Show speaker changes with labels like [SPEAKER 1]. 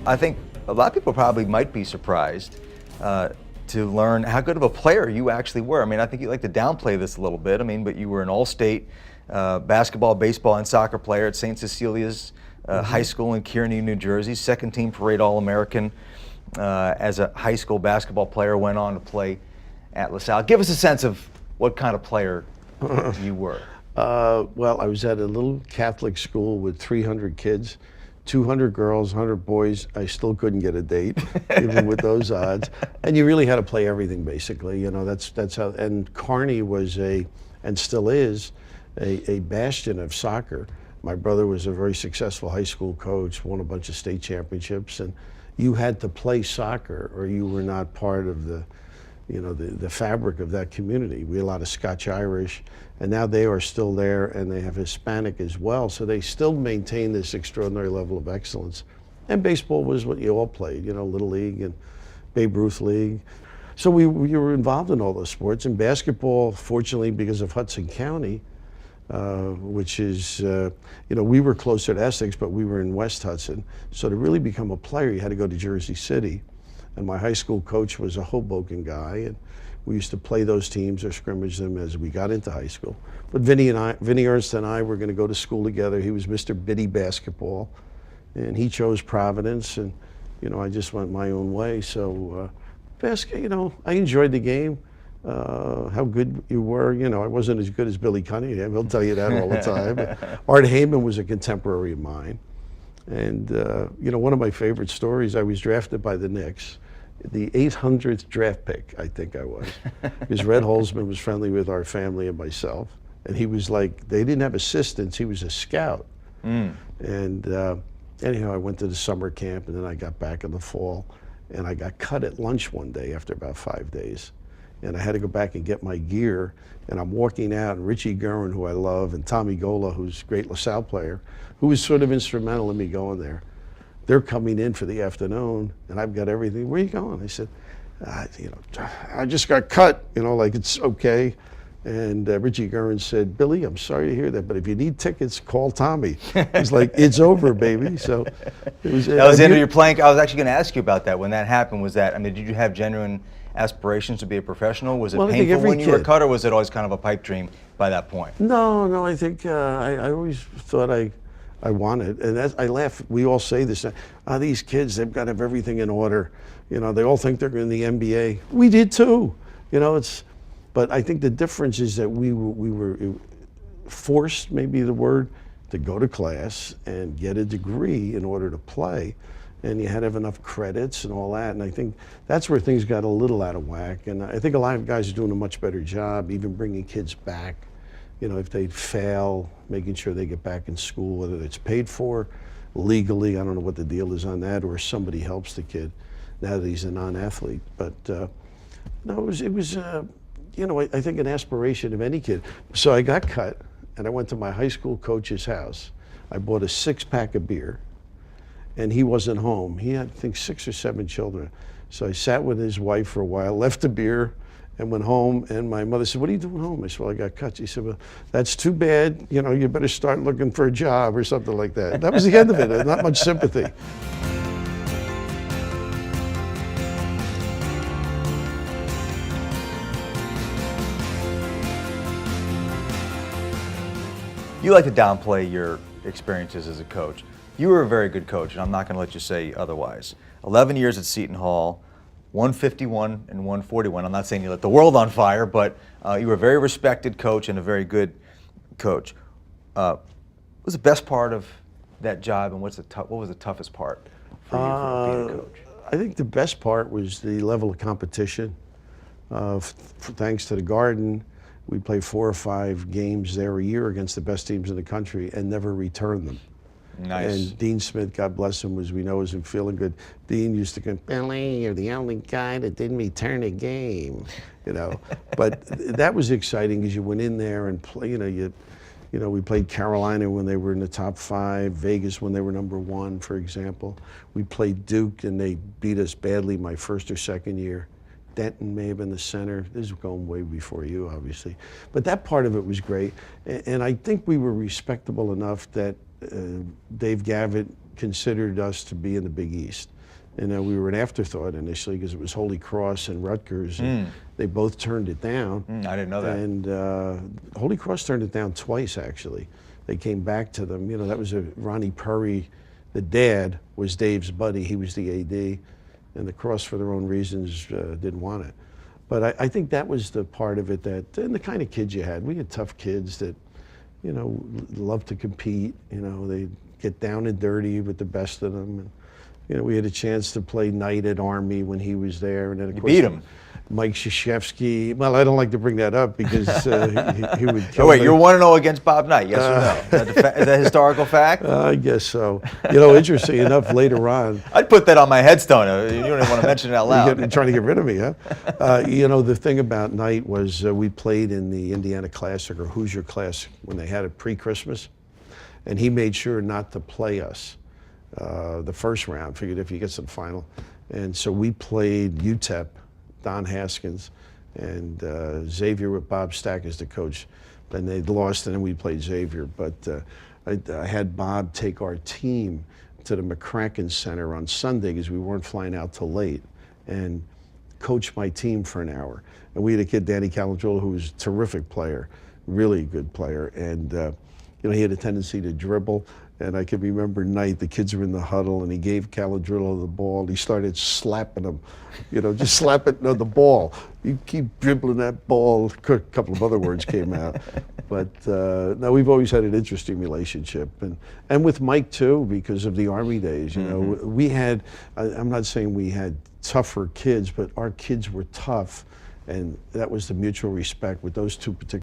[SPEAKER 1] I think a lot of people probably might be surprised to learn how good of a player you actually were. I mean, I think you like to downplay this a little bit. I mean, but you were an all-state basketball, baseball, and soccer player at St. Cecilia's High School in Kearney, New Jersey. Second-team parade All-American as a high school basketball player. Went on to play at LaSalle. Give us a sense of what kind of player you were.
[SPEAKER 2] Well, I was at a little Catholic school with 300 kids. 200 girls, 100 boys. I still couldn't get a date, even with those odds. And you really had to play everything, basically. You know, that's how. And Kearney was and still is, a bastion of soccer. My brother was a very successful high school coach, won a bunch of state championships, and you had to play soccer, or you were not part of the fabric of that community. We had a lot of Scotch-Irish, and now they are still there, and they have Hispanic as well, so they still maintain this extraordinary level of excellence. And baseball was what you all played, you know, Little League and Babe Ruth League. So we were involved in all those sports. And basketball, fortunately, because of Hudson County, which is, we were closer to Essex, but we were in West Hudson. So to really become a player, you had to go to Jersey City. And my high school coach was a Hoboken guy, and we used to play those teams or scrimmage them as we got into high school. But Vinny Ernst and I were going to go to school together. He was Mr. Biddy basketball, and he chose Providence, and I just went my own way. So I enjoyed the game. How good you were, I wasn't as good as Billy Cunningham. He'll tell you that all the time. Art Heyman was a contemporary of mine. And, one of my favorite stories, I was drafted by the Knicks, the 800th draft pick, I think I was. Because Red Holzman was friendly with our family and myself. And he was like, they didn't have assistants, he was a scout. And anyhow, I went to the summer camp, and then I got back in the fall. And I got cut at lunch one day after about 5 days. And I had to go back and get my gear. And I'm walking out, and Richie Guerin, who I love, and Tommy Gola, who's a great LaSalle player, who was sort of instrumental in me going there. They're coming in for the afternoon, and I've got everything. Where are you going? I said, I just got cut, like it's okay. And Richie Guerin said, Billy, I'm sorry to hear that, but if you need tickets, call Tommy. He's like, it's over, baby. So it was.
[SPEAKER 1] That was the end of your playing. I was actually going to ask you about that. When that happened, did you have genuine aspirations to be a professional? Was it painful when you were cut, or was it always kind of a pipe dream by that point?
[SPEAKER 2] No, I think I always thought I wanted, and I laugh, we all say this, these kids, they've got to have everything in order. They all think they're in the NBA. We did too. But I think the difference is that we were forced, maybe the word, to go to class and get a degree in order to play. And you had to have enough credits and all that. And I think that's where things got a little out of whack. And I think a lot of guys are doing a much better job, even bringing kids back. If they fail, making sure they get back in school, whether it's paid for legally, I don't know what the deal is on that, or somebody helps the kid now that he's a non-athlete. But no, it was I think an aspiration of any kid. So I got cut, and I went to my high school coach's house. I bought a 6-pack of beer, and he wasn't home. He had, I think, 6 or 7 children. So I sat with his wife for a while, left the beer, and went home. And my mother said, what are you doing home? I said, well, I got cut. She said, well, that's too bad. You better start looking for a job or something like that. That was the end of it. Not much sympathy.
[SPEAKER 1] You like to downplay your experiences as a coach. You were a very good coach, and I'm not going to let you say otherwise. 11 years at Seton Hall, 151 and 141. I'm not saying you lit the world on fire, but you were a very respected coach and a very good coach. What was the best part of that job, and what was the toughest part for you for being a coach?
[SPEAKER 2] I think the best part was the level of competition. Thanks to the Garden, we played 4 or 5 games there a year against the best teams in the country and never returned them.
[SPEAKER 1] Nice.
[SPEAKER 2] And Dean Smith, God bless him, as we know, wasn't feeling good. Dean used to go, Billy, you're the only guy that didn't return a game, But that was exciting because you went in there and play. We played Carolina when they were in the top 5, Vegas when they were number 1, for example. We played Duke, and they beat us badly my first or second year. Denton may have been the center. This is going way before you, obviously. But that part of it was great. And I think we were respectable enough that Dave Gavitt considered us to be in the Big East. And we were an afterthought initially because it was Holy Cross and Rutgers. And they both turned it down.
[SPEAKER 1] I didn't know that.
[SPEAKER 2] And Holy Cross turned it down twice, actually. They came back to them. You know, that was Ronnie Purry. The dad was Dave's buddy. He was the AD. And the Cross, for their own reasons, didn't want it. But I think that was the part of it and the kind of kids you had. We had tough kids that, you know, loved to compete. You know, they'd get down and dirty with the best of them. And, you know, we had a chance to play Knight at Army when he was there. And then, of course,
[SPEAKER 1] beat him.
[SPEAKER 2] Mike Krzyzewski. Well, I don't like to bring that up because he would kill
[SPEAKER 1] Oh, wait,
[SPEAKER 2] me.
[SPEAKER 1] you're 1-0 against Bob Knight, yes or no? Is that a historical fact?
[SPEAKER 2] I guess so. You know, interesting enough, later on.
[SPEAKER 1] I'd put that on my headstone. You don't even want to mention it out loud.
[SPEAKER 2] You're trying to get rid of me, huh? You know, the thing about Knight was we played in the Indiana Classic or Hoosier Classic when they had it pre-Christmas, and he made sure not to play us the first round. Figured if he gets to the final. And so we played UTEP, Don Haskins, and Xavier with Bob Stack as the coach. And they lost, and then we played Xavier. But I had Bob take our team to the McCracken Center on Sunday because we weren't flying out till late, and coach my team for an hour. And we had a kid, Danny Calandrilla, who was a terrific player, really good player. And you know, he had a tendency to dribble. And I can remember Knight, the kids were in the huddle, and he gave Calandrilla the ball. He started slapping him, you know, just slapping the ball. You keep dribbling that ball. A couple of other words came out. But no, we've always had an interesting relationship. And with Mike, too, because of the Army days. You know, we had, I'm not saying we had tougher kids, but our kids were tough. And that was the mutual respect with those two particular